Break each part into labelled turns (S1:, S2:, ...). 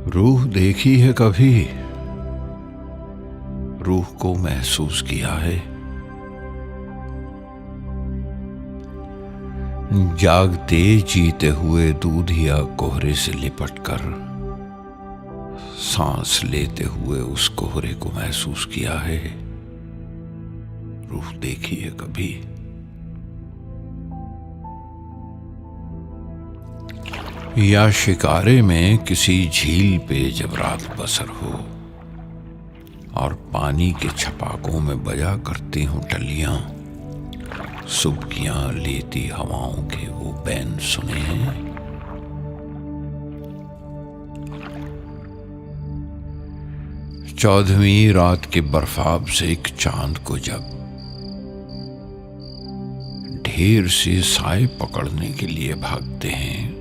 S1: रूह देखी है कभी? रूह को महसूस किया है? जागते जीते हुए दूधिया कोहरे से लिपटकर सांस लेते हुए उस कोहरे को महसूस किया है? रूह देखी है कभी? या शिकारे में किसी झील पे जब रात बसर हो और पानी के छपाकों में बजा करती हूँ टलियां, सुबकियां लेती हवाओं के वो बैन सुने हैं? चौदहवीं रात के बर्फाब से एक चांद को जब ढेर से साए पकड़ने के लिए भागते हैं,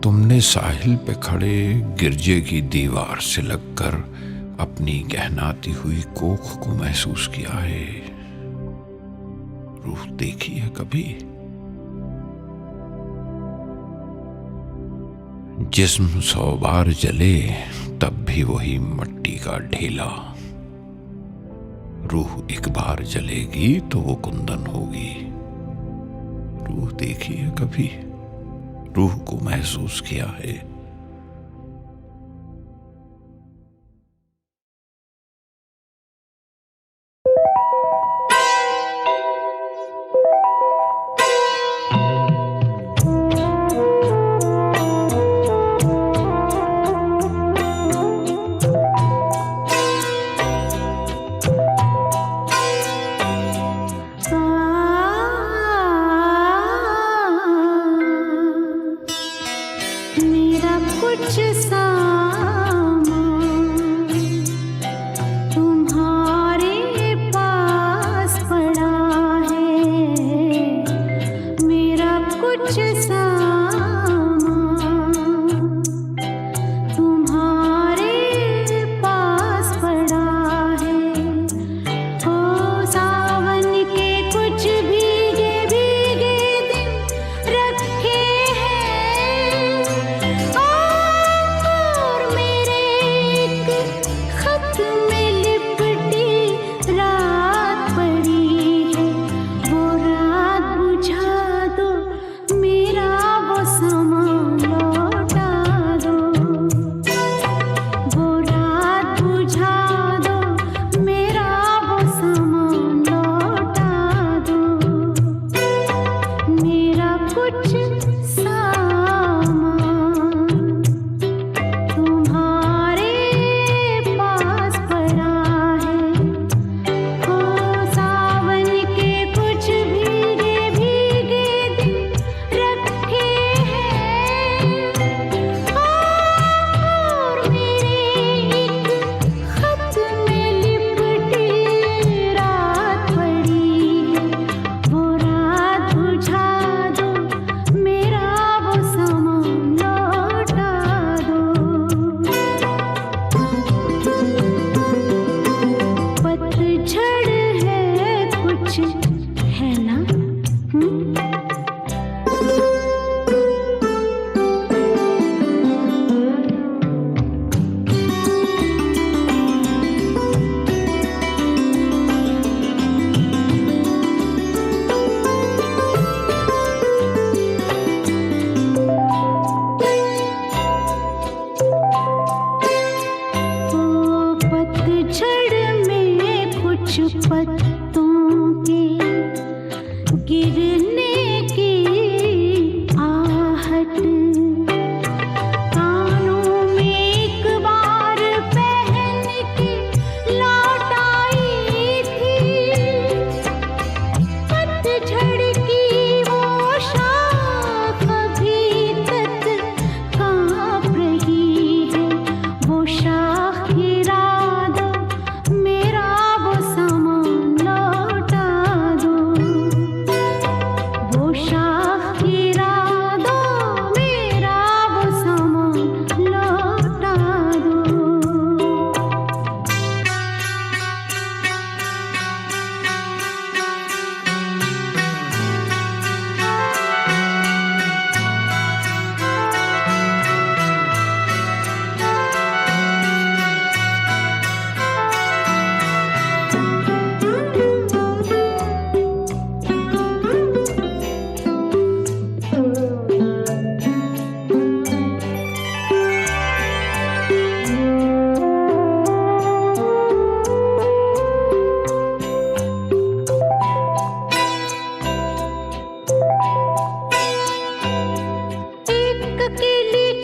S1: तुमने साहिल पे खड़े गिरजे की दीवार से लगकर अपनी गहनाती हुई कोख को महसूस किया है? रूह देखी है कभी? जिस्म 100 बार जले तब भी वही मट्टी का ढेला। रूह एक बार जलेगी तो वो कुंदन होगी। रूह देखी है कभी? रूह को महसूस किया है?
S2: मेरा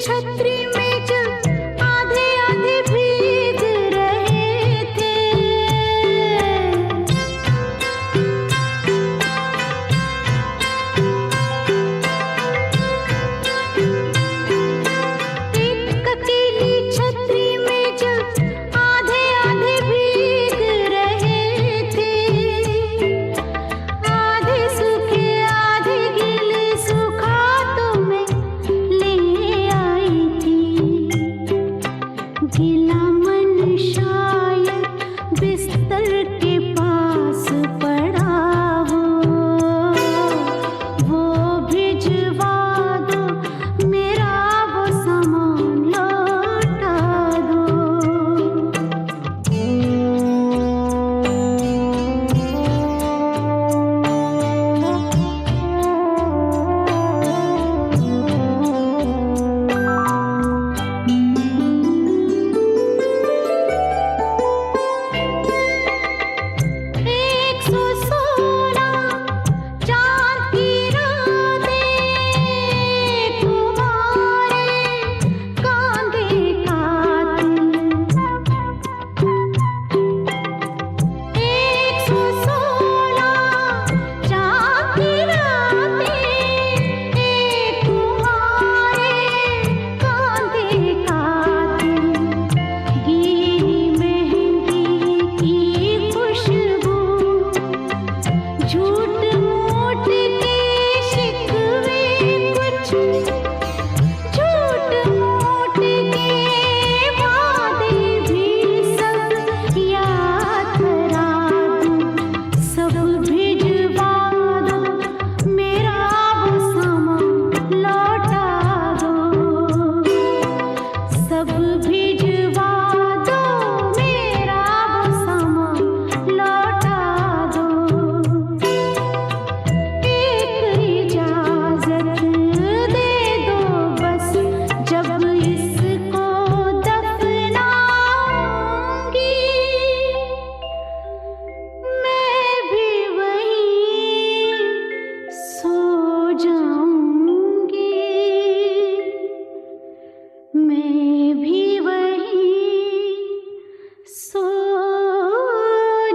S2: छतरी में जब आधे आधे भीग रहे थे, एक अकेली छतरी में जब आधे आधे भीग रहे थे, आधे सूखे आधे गीले सूखा तो मैं ले आई थी। गीला मन शायद बिस्तर के पास पड़ा हो, वो भिजवा दो, मेरा वो सामान लौटा दो। एक सौ सोलह चांद की रातें तुम्हारे कांधे कातिल, 116 चांद की रातें तुम्हारे कांधे कातिल, गीली मेहंदी की खुशबू, झूठ मूठ के शिकवे कुछ, झूठ मूठ के वादे भी सब याद करा दूं, सब भिजवा दो, मेरा वो सामान लौटा दो। सब भिजवा दो, मेरा वो सामान लौटा दो। एक इजाजत दे दो बस, जब इसको दफनाऊंगी, मैं भी वहीं सो जाऊंगी, मैं भी वहीं सो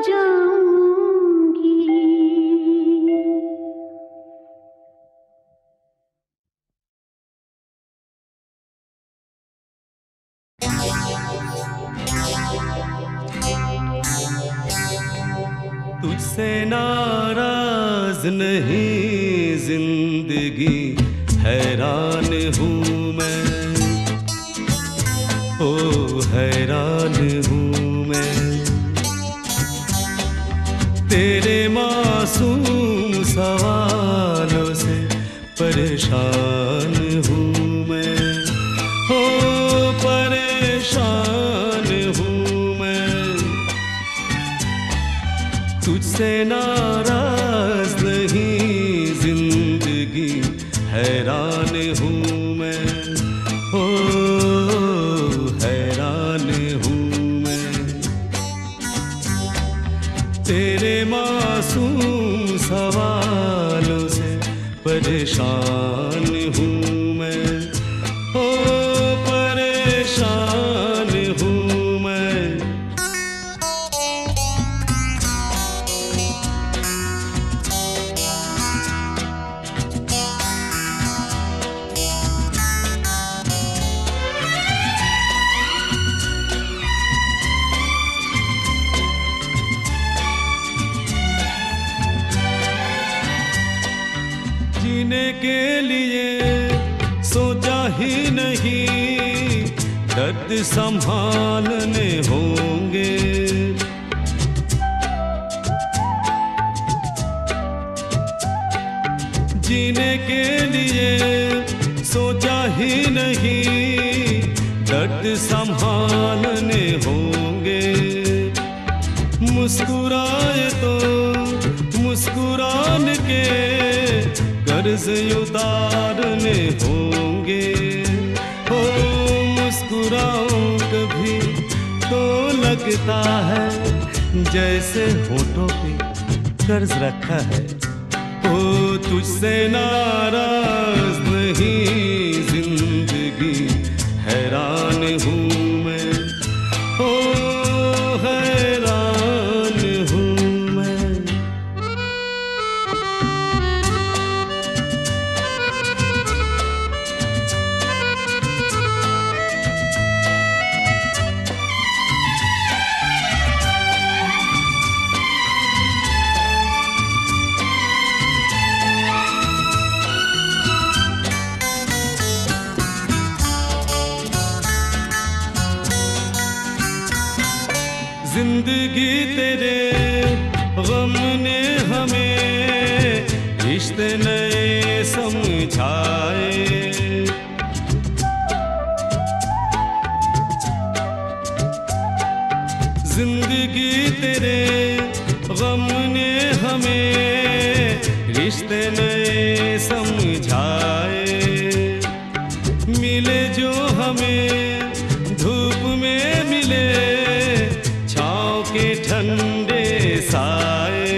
S2: जाऊंगी।
S3: तुझसे नाराज नहीं जिंदगी, हैरान हूँ मैं, ओ हैरान हूँ मैं। तेरे मासूम सवालों से परेशान हूँ मैं, ओ परेशान हूँ मैं। तुझसे नाराज नहीं जिंदगी, हैरान हूँ मैं, ओ हैरान हूँ मैं। तेरे मासूम सवालों से परेशान हूँ मैं, ओ परेशान हूँ मैं। जीने के लिए सोचा ही नहीं, दर्द संभालने होंगे। जीने के लिए सोचा ही नहीं, दर्द संभालने होंगे। मुस्कुराए तो मुस्कुराने के कर्ज उतारने होंगे। हो मुस्कुराऊं कभी तो लगता है जैसे होठों पे कर्ज रखा है। ओ तुझसे नाराज नहीं जिंदगी, जिंदगी तेरे गम ने हमें रिश्ते नए समझाए। जिंदगी तेरे गम ने हमें रिश्ते नए समझाए। मिले जो हमें धूप में मिले छाँव के ठंडे साए।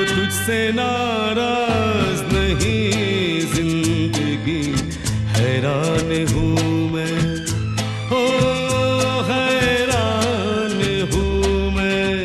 S3: तुझसे नाराज नहीं जिंदगी, हैरान हूँ मैं, ओ हैरान हूँ मैं।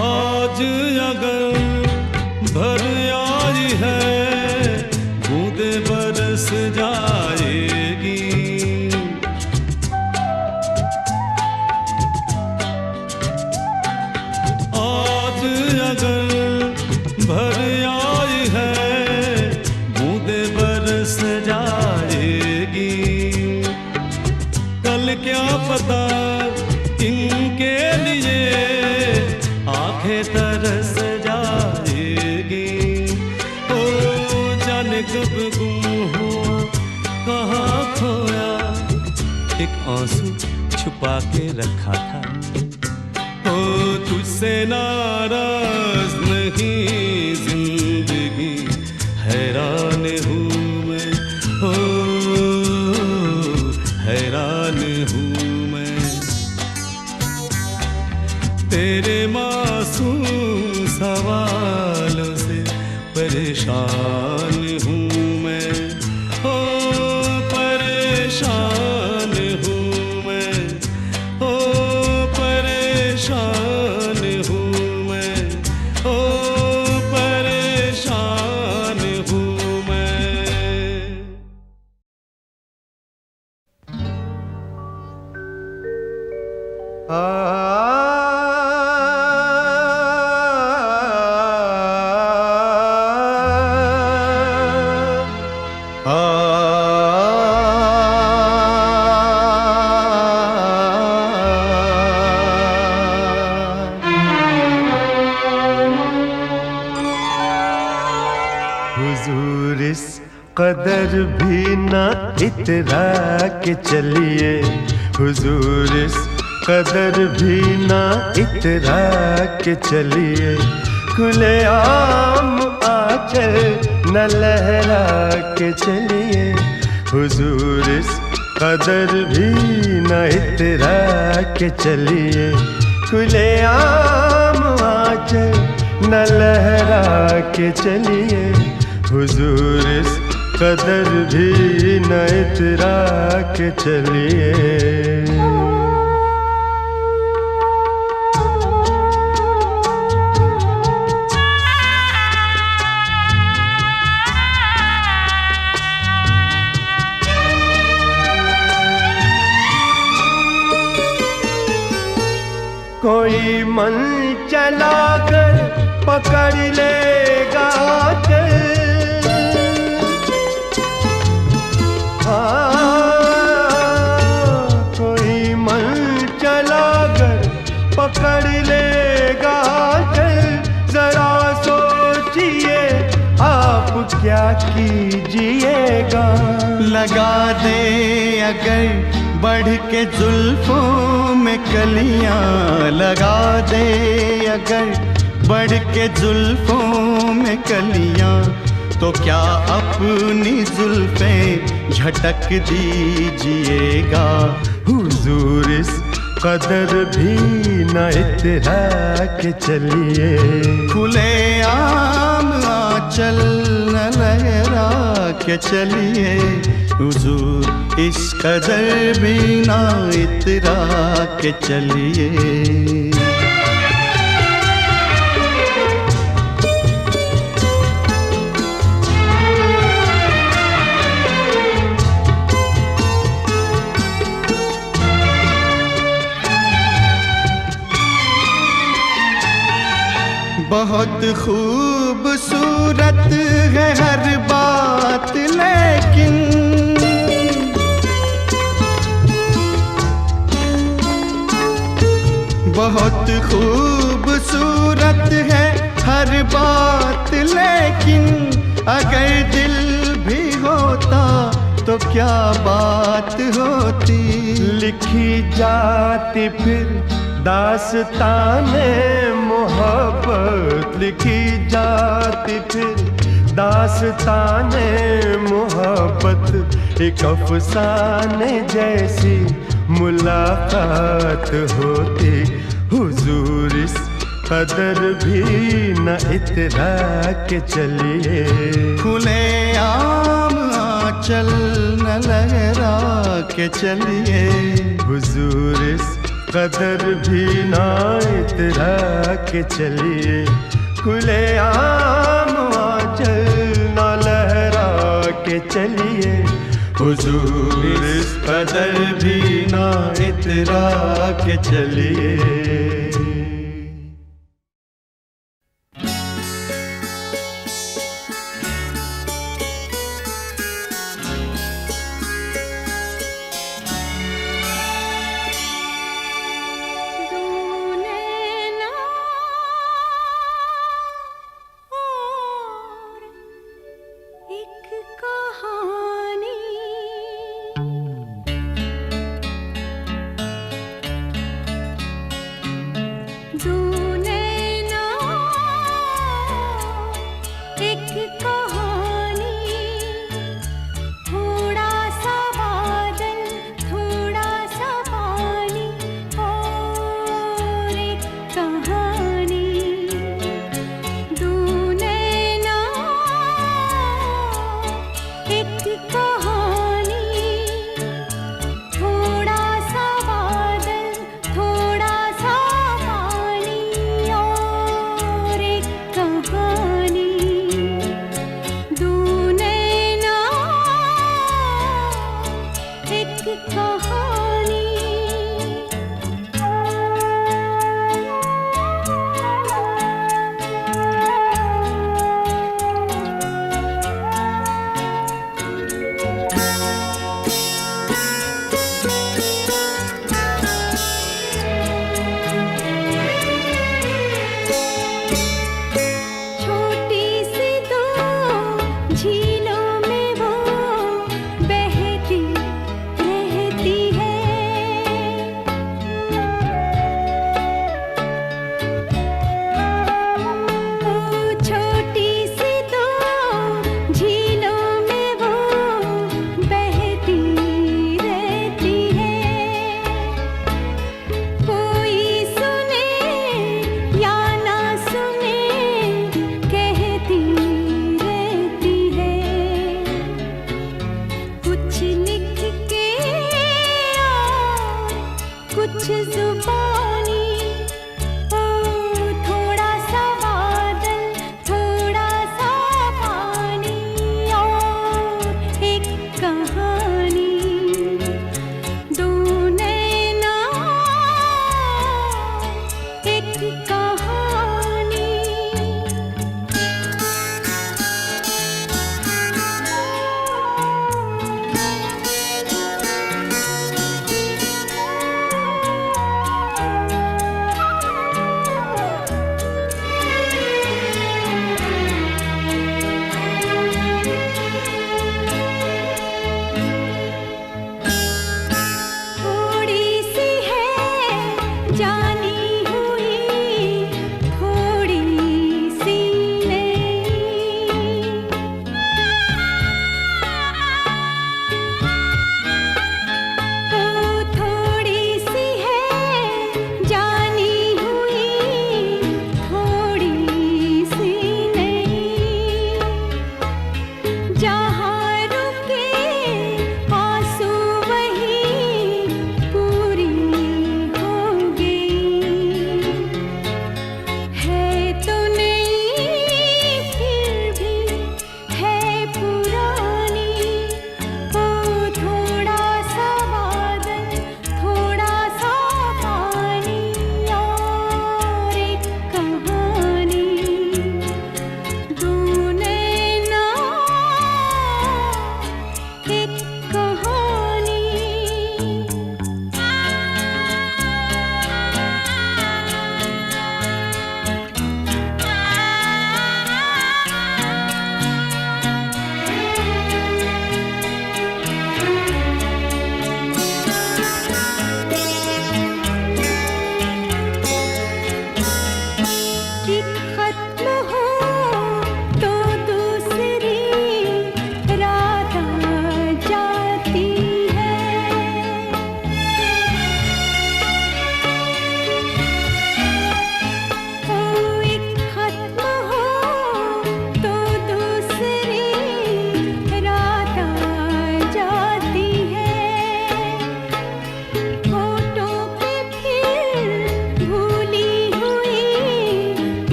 S3: आज अगर भर आई है बूंदे बरस जाएगी। आज अगर भर आई है बूंदे बरस जाएगी। कल क्या पता इनके लिए आंखें तरस जाएगी। ओ जाने कब गुम हुआ कहाँ खोया, एक आंसू छुपा के रखा था। ओ तुझसे नाराज नहीं जिंदगी, हैरान हूँ मैं, ओ हैरान हूँ मैं। तेरे मासूम सवालों से परेशान हूँ मैं, ओ परेशान हूँ मैं, ओ परेशान हूँ मैं, ओ परेशान हूँ मैं।
S4: हुजूर इस कदर भी ना इतरा के चलिए, हुजूर इस कदर भी ना इतरा के चलिए। खुले आम आंचल न लहरा के चलिए, हुजूर इस कदर भी न इतरा के चलिए। खुले आम आंचल न लहरा के चलिए, हुजूर इस कदर भी न इतरा के चलिए। कोई मन चला कर पकड़ लेगा चल, कोई मन चला कर पकड़ लेगा चल। जरा सोचिए आप क्या कीजिएगा।
S5: लगा दे अगर बढ़ के जुल्फों में कलियां, लगा दे अगर बढ़ के जुल्फों में कलियां, तो क्या अपनी जुल्फें झटक दीजिएगा। हुजूर इस
S4: कदर भी न इतरा के चलिए।
S5: खुले आम आंचल न लहरा के चलिए, हुजूर इस कदर भी न इतरा के चलिए। बहुत खूबसूरत है हर बात, लेकिन बहुत खूबसूरत है हर बात, लेकिन अगर दिल भी होता तो क्या बात होती।
S4: लिखी जाती फिर दास्ताने मोहब्बत, लिखी जाती फिर दास्ताने मोहब्बत। एक अफसाने जैसी मुलाकात होती। हुजूर इस कदर भी न इतरा के चलिए।
S5: खुले आम आंचल न लहरा के चलिए।
S4: हुजूर इस कदर भी ना इतरा के चलिए। खुले आम आंचल न लहरा के चलिए। हुजूर इस कदर भी ना इतरा के चलिए।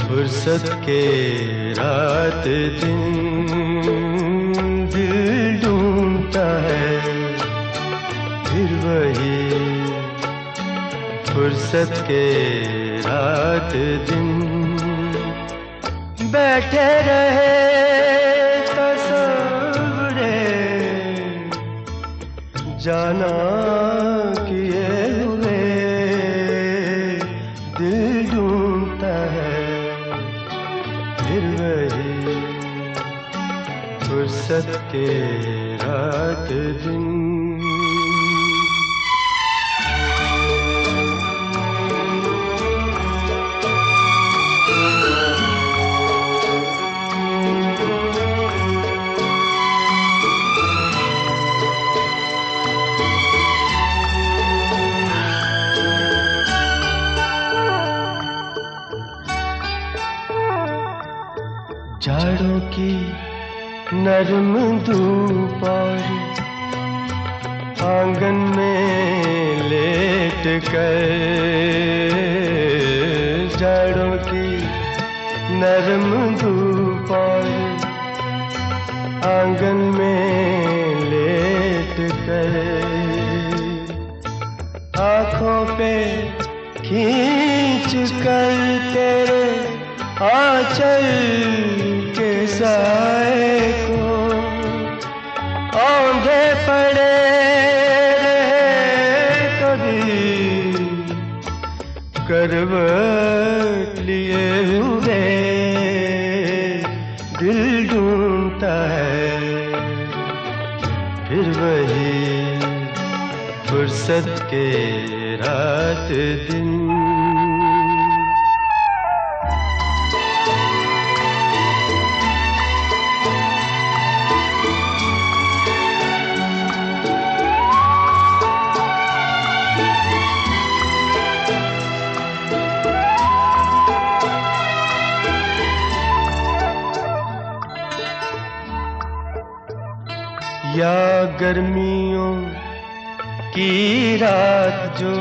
S4: फुर्सत के रात दिन दिल ढूंढता है फिर वही फुर्सत के रात दिन बैठे रहे तस्वरे जाना किए हुए दिल ढूंढता है फिर वही फुर्सत के रात दिन झाड़ों की नरम धूप और आंगन में लेट कर झाड़ों की नरम धूप और आंगन में लेट कर आँखों पे खींच कर तेरे आंचल के साए को औंधे पड़े रहे कभी करवट लिए हुए दिल ढूंढता है फिर वही फुर्सत के रात दिन या गर्मियों की रात जो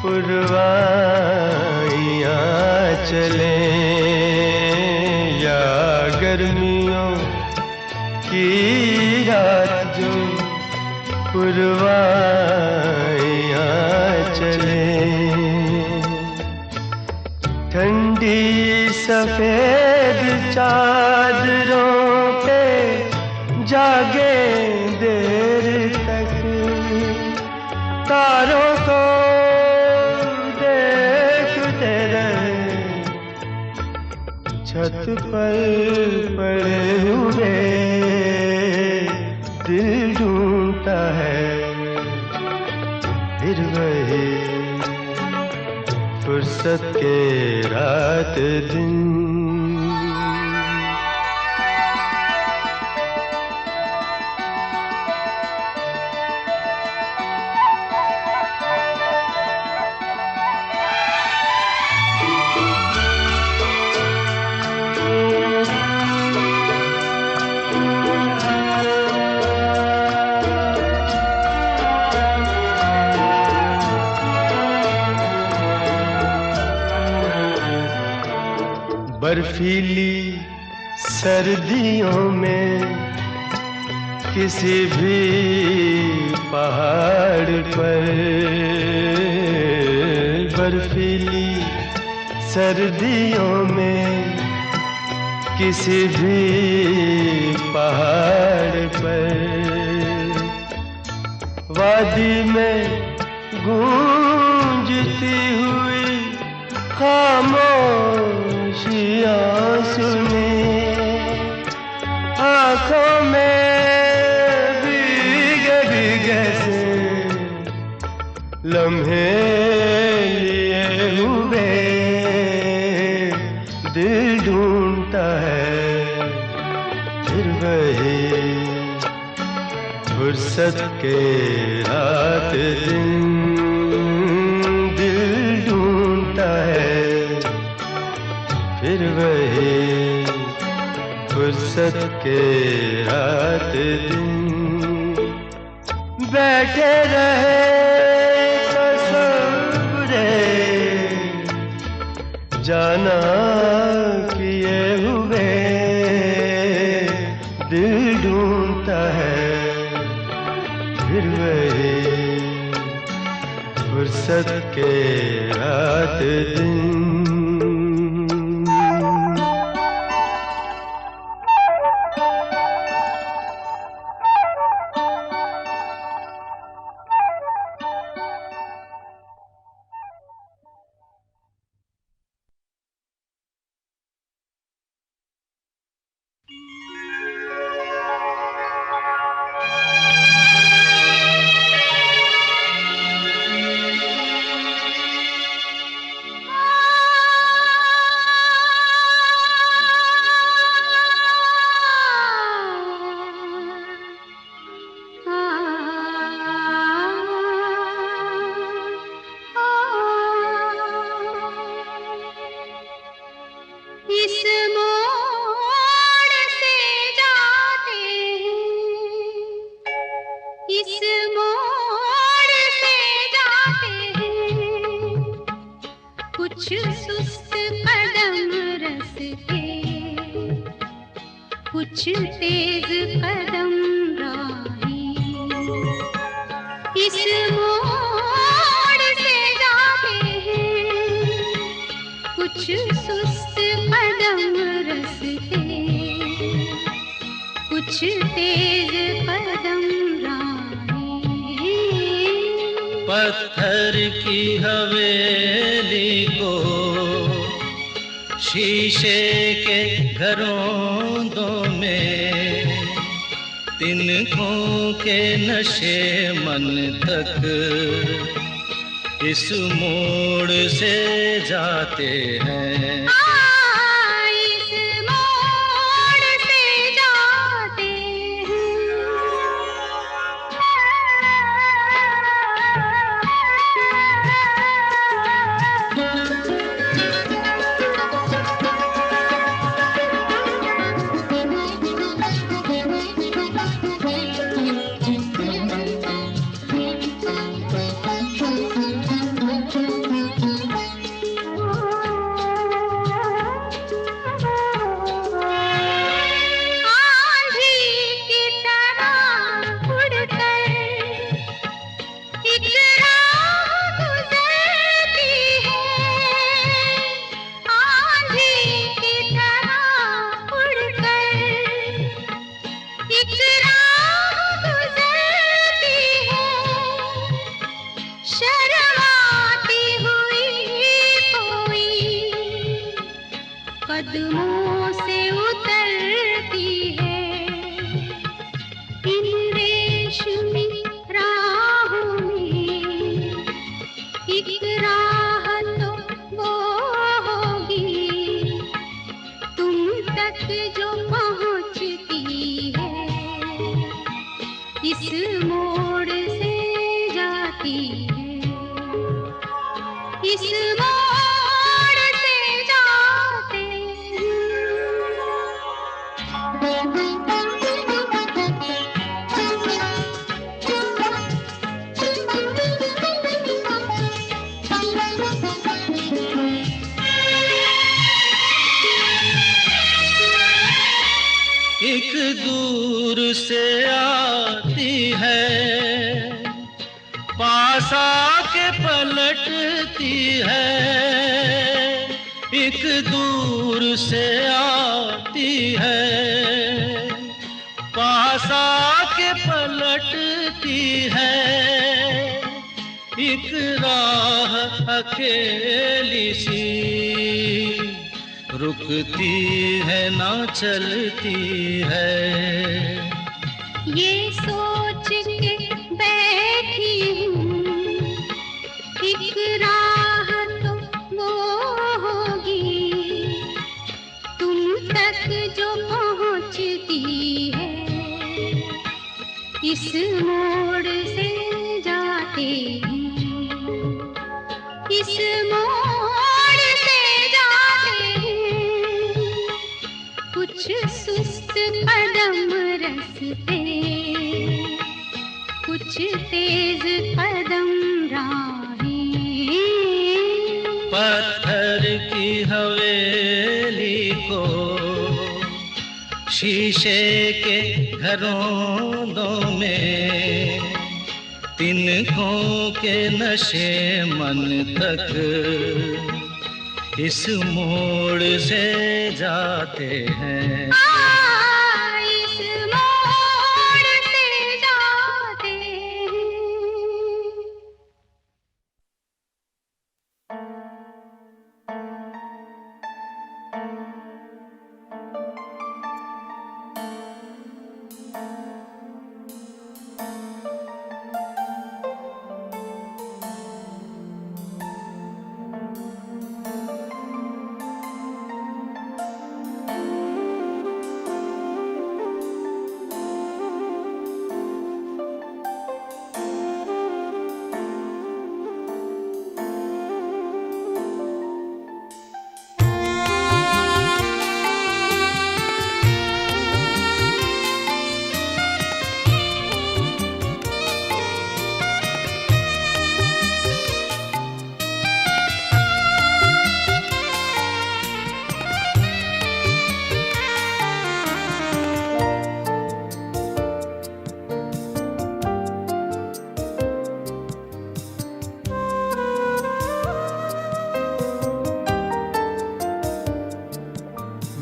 S4: पुरवाइयाँ चले या गर्मियों की रात जो पुरवाइयाँ चले ठंडी सफेद चादरों पे जागे देर तक तारों को देखते रहे छत पर पड़े हुए दिल ढूंढता है फिर वही फुर्सत के रात दिन बर्फीली सर्दियों में किसी भी पहाड़ पर बर्फीली सर्दियों में किसी भी पहाड़ पर वादी में गूंजती हुई खामोशियाँ सुने आँखों में भीगे भीगे से लम्हे लिए हुए दिल ढूंढता है फिर वही फुर्सत के रात दिन दिल ढूंढता है फिर वही फुर्सत के रात दिन बैठे रहे तस्वरे जाना किए हुए दिल ढूंढता है फिर वही फुर्सत के रात दिन।
S2: कुछ तेज कदम राही इस मोड़ से जाते हैं, कुछ सुस्त कदम रस्ते, कुछ तेज कदम राही।
S6: पत्थर की हवेली को शीशे के घरों में तिनकों के नशे मन तक इस मोड़ से जाते हैं।
S2: इस मोड़ से जाते कदमों से उतरती है इन रेशमी राहों में, एक राह तो वो होगी तुम तक जो पहुंचती है, इस मोड़ से जाती है, इस मोड़ से जाते
S6: एक दूर से आती है, पास आके पलटती है। एक दूर से आती है, पास आके पलटती है। एक राह अकेली सी रुकती है ना चलती है।
S2: ये सोच के बैठी हूँ एक राह तो वो होगी तुम तक जो पहुँचती है, इस मोड़ से जाते हैं, इस मोड़ से जाते हैं, कुछ सुस्त कदम रस्ते, कुछ तेज कदम राहें।
S6: पत्थर घर की हवेली को शीशे के घरों में तिनकों के नशे मन तक इस मोड़ से जाते हैं।
S2: इस मोड़ से जाते हैं।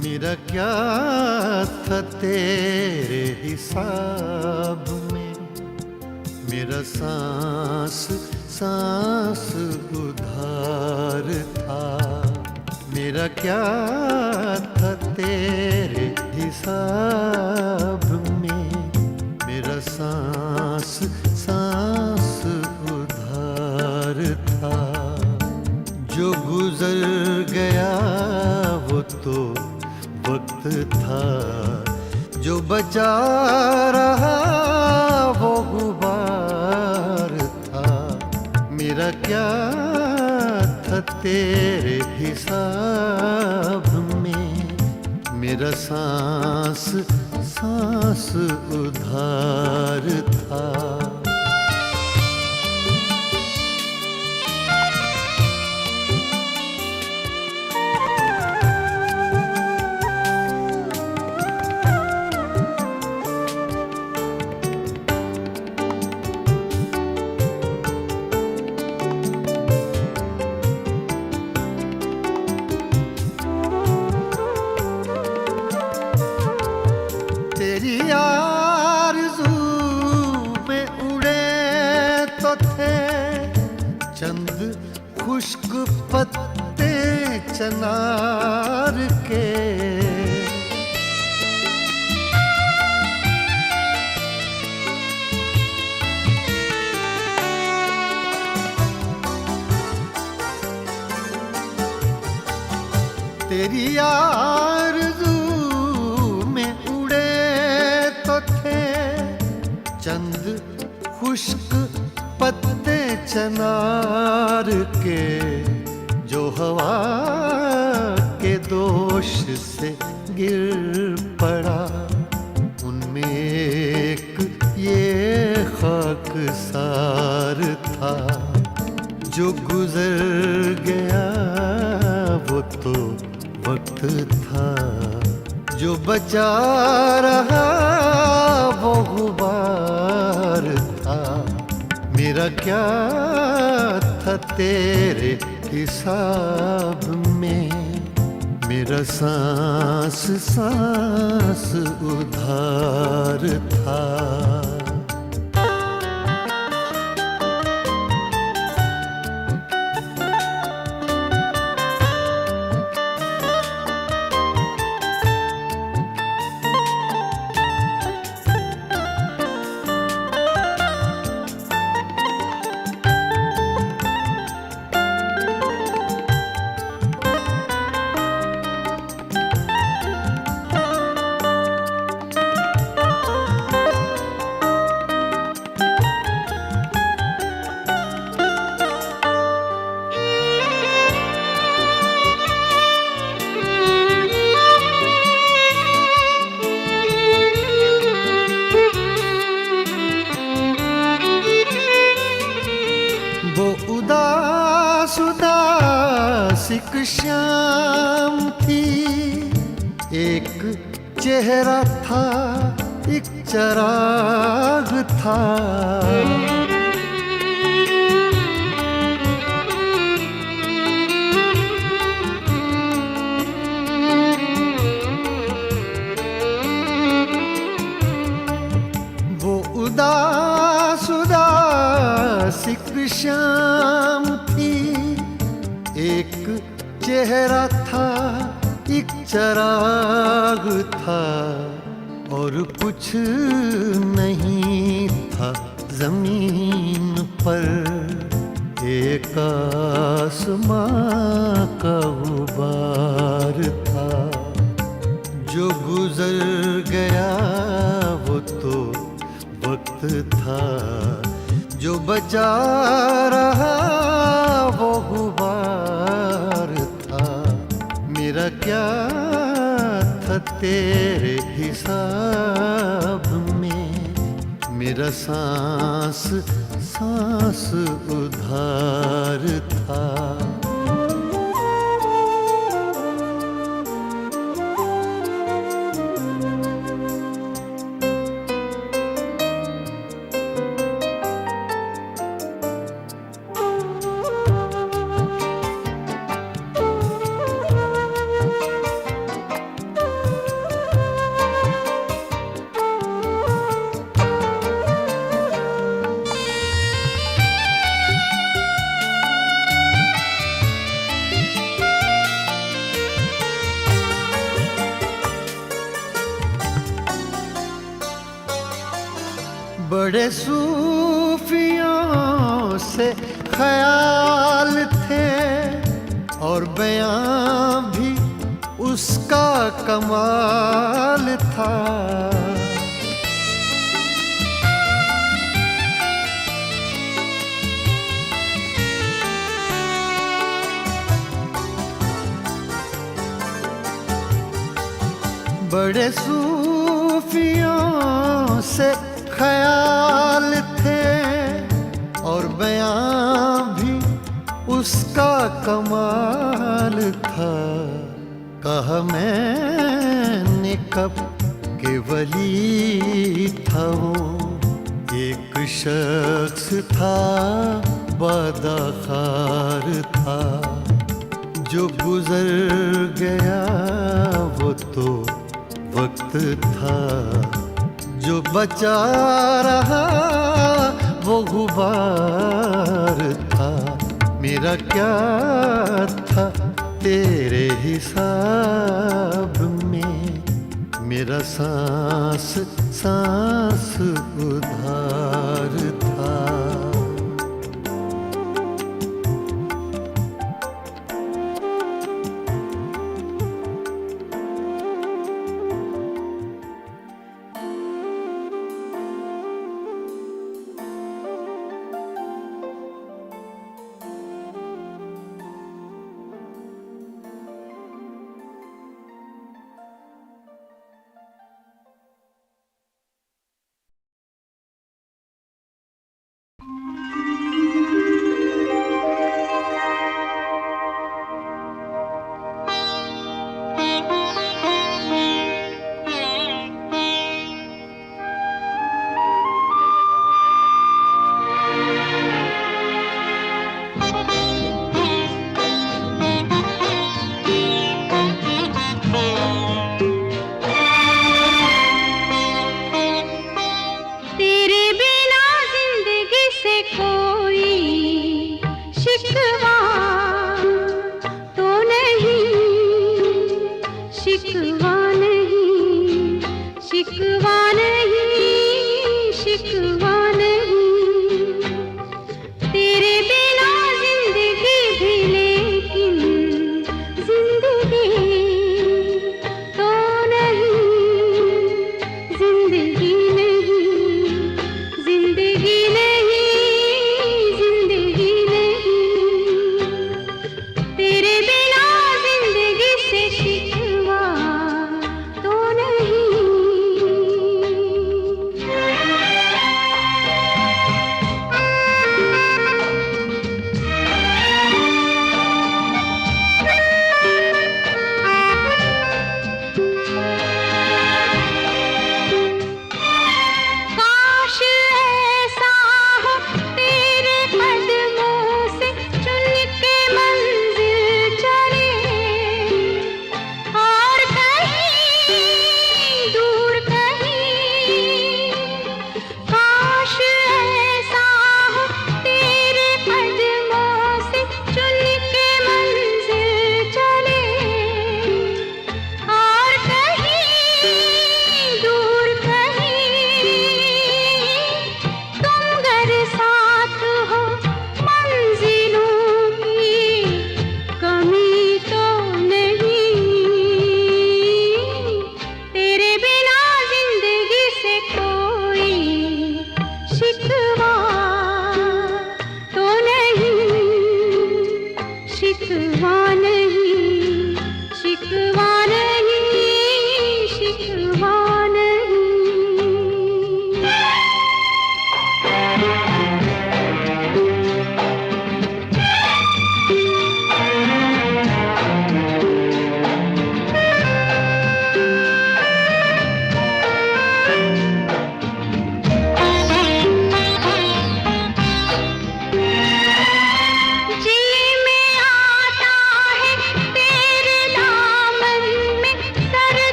S5: मेरा क्या था तेरे हिसाब में, मेरा सांस सांस उधार था। मेरा क्या था तेरे हिसाब में, मेरा सांस सांस उधार था। जो गुजर गया वो तो वक्त था, जो बचा रहा वो गुबार था। मेरा क्या था तेरे हिसाब में, मेरा सांस सांस उधार था। तेरी आरज़ू में उड़े तो थे चंद खुश्क पत्ते चनार के। तेरी आरज़ू में उड़े तो थे चंद खुश्क पत्ते चनार के, जो हवा के दोष से गिर पड़ा। उनमें एक ये खाकसार था, जो गुजर गया वो तो वक्त था, जो बचा रहा वो गुबार था। मेरा क्या था तेरे हिसाब में, मेरा सांस सांस उधार था। शाम थी, एक चेहरा था, एक चराग था। वो उदास उदास एक शाम थी, एक चेहरा था, एक चराग था, और कुछ नहीं था जमीन पर, एक आसमां का गुबार था। जो गुजर गया वो तो वक्त था, जो बचा रहा वो गुबार था। मेरा क्या था तेरे हिसाब में, मेरा सांस सांस उधार था। बड़े सूफियों से ख्याल थे, और बयां भी उसका कमाल था। बड़े सूफियों से ख्याल थे, और बयां भी उसका कमाल था। कहा मैंने कब के वली था वो, एक शख्स था बदखार था। जो गुजर गया वो तो वक्त था, जो बचा रहा वो गुबार था। मेरा क्या था तेरे हिसाब में, मेरा सांस सांस उधार था।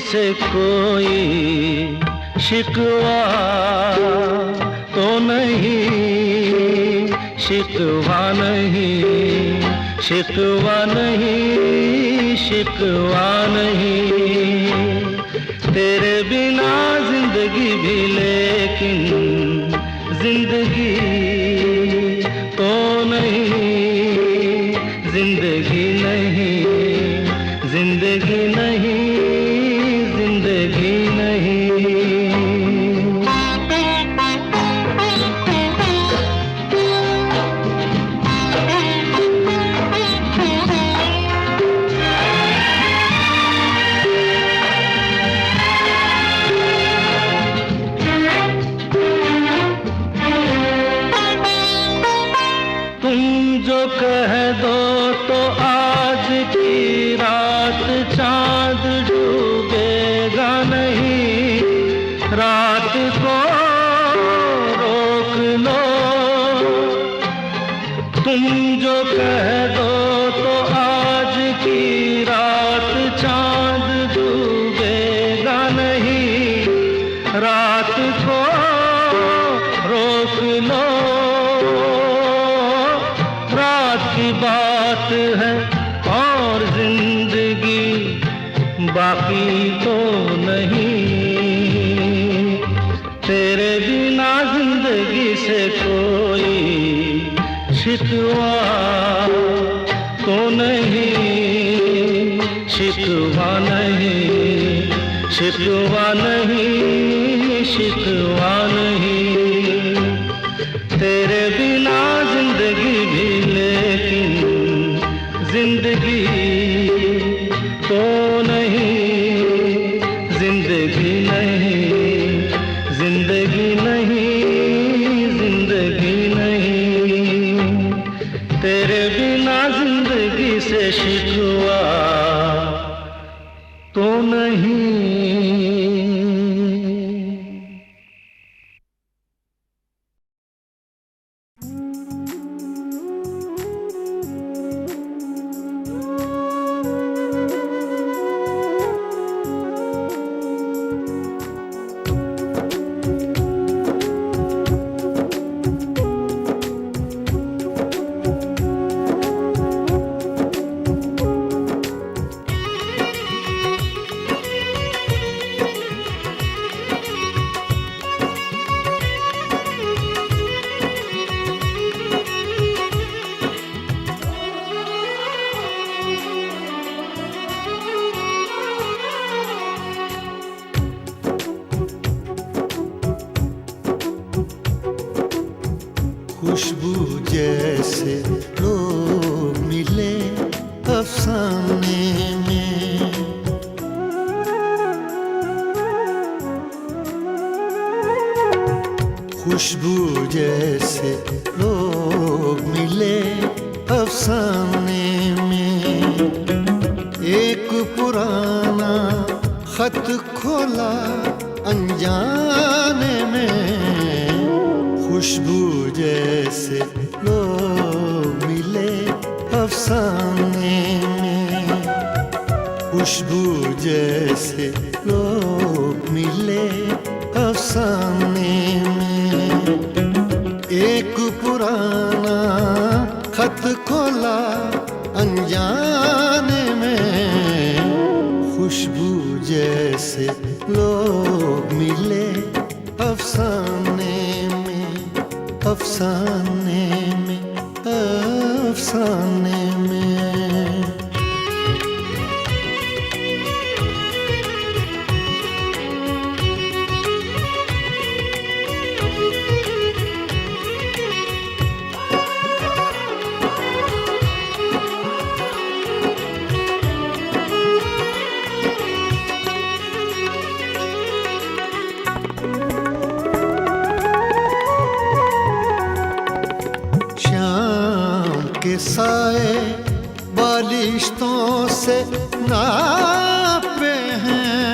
S6: से कोई शिकवा तो नहीं, शिकवा नहीं, शिकवा नहीं, शिकवा नहीं। तेरे बिना जिंदगी भी लेकिन जिंदगी तो नहीं, जिंदगी नहीं, जिंदगी नहीं, जिंदगी नहीं। तुम जो कह दो तो आज की रात चांद डूबेगा नहीं, रात को रोक लो। तुम जो कह दो तो आज की रात चांद डूबेगा नहीं, रात को रोक लो। रात की बात है और जिंदगी बाकी तो नहीं। तेरे बिना जिंदगी से कोई शिकवा तो नहीं, शिकवा नहीं, शिकवा नहीं, शिकवा नहीं। तेरे बिना जिंदगी भी लेकिन जिंदगी तो नहीं, जिंदगी नहीं, जिंदगी नहीं, जिंदगी नहीं। तेरे बिना जिंदगी से शिकवा तो नहीं।
S5: खुशबू जैसे लोग मिले अफसाने में, खुशबू जैसे लोग मिले अफसाने में। एक पुराना खत खोला अनजाने में, खुशबू जैसे लोग मिले अफसाने में। खुशबू जैसे लोग मिले अफसाने में। एक पुराना खत खोला अनजाने में, खुशबू जैसे लोग मिले अफसाने में, अफसाने में, अफसाने में। साए बालिश्तों से नापे हैं,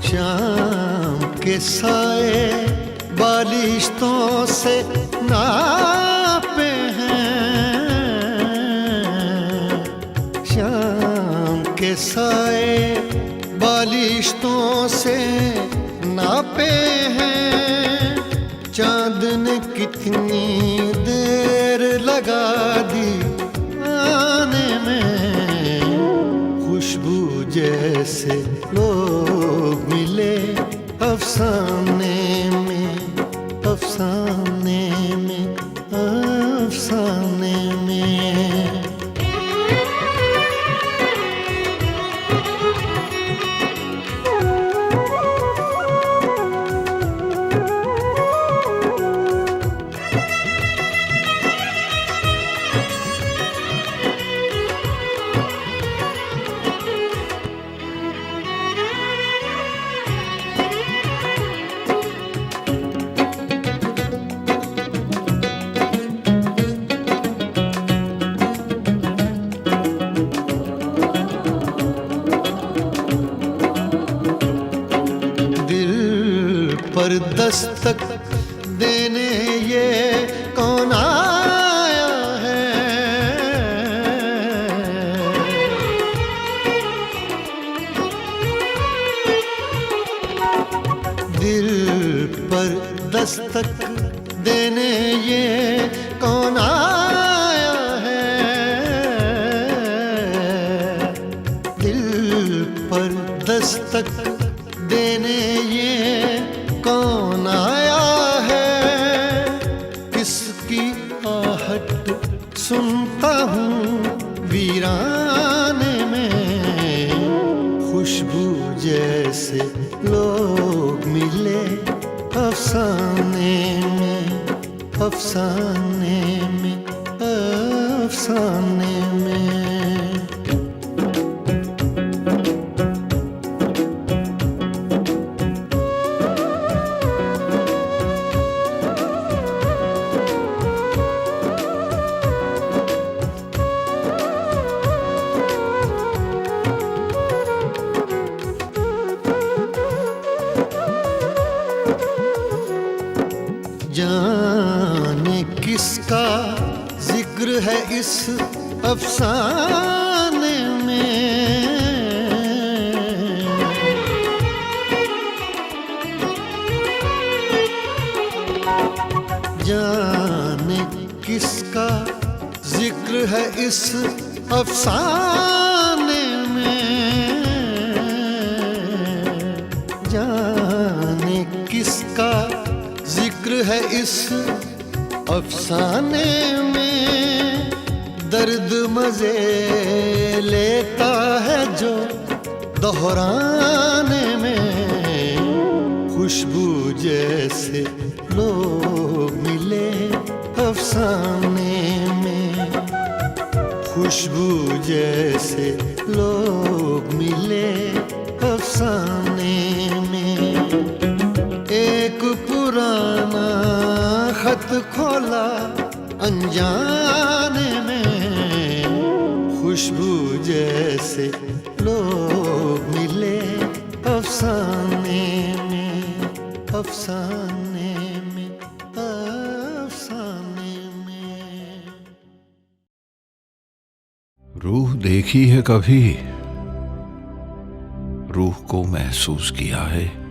S5: शाम के साए बालिश्तों से नापे हैं। के साए बालिश्तों से नापे हैं। चांद ने कितनी देर लगा दी आने में, खुशबू जैसे लोग मिले अफसाने में, अफसाने में, अफसाने में। पर दस्तक देने ये कौन आया है? दिल पर दस्तक देने ये कौन आया है? दिल पर दस्तक देने ये कौन आया है? किसकी आहट सुनता हूँ वीराने में, खुशबू जैसे लोग मिले अफसाने में, अफसाने में, अफसाने में। जाने किसका जिक्र है इस अफसाने में, जाने किसका जिक्र है इस अफसाने में, जाने किसका जिक्र है इस अफसाने में। दर्द मजे लेता है जो दोहराने में, खुशबू जैसे लोग मिले अफसाने में, खुशबू जैसे लोग मिले अफसाने में। एक पुराना खत खोला अनजाने में, खुशबू जैसे लोग मिले अफसाने में, अफसाने में, अफसाने में।
S1: रूह देखी है कभी, रूह को महसूस किया है?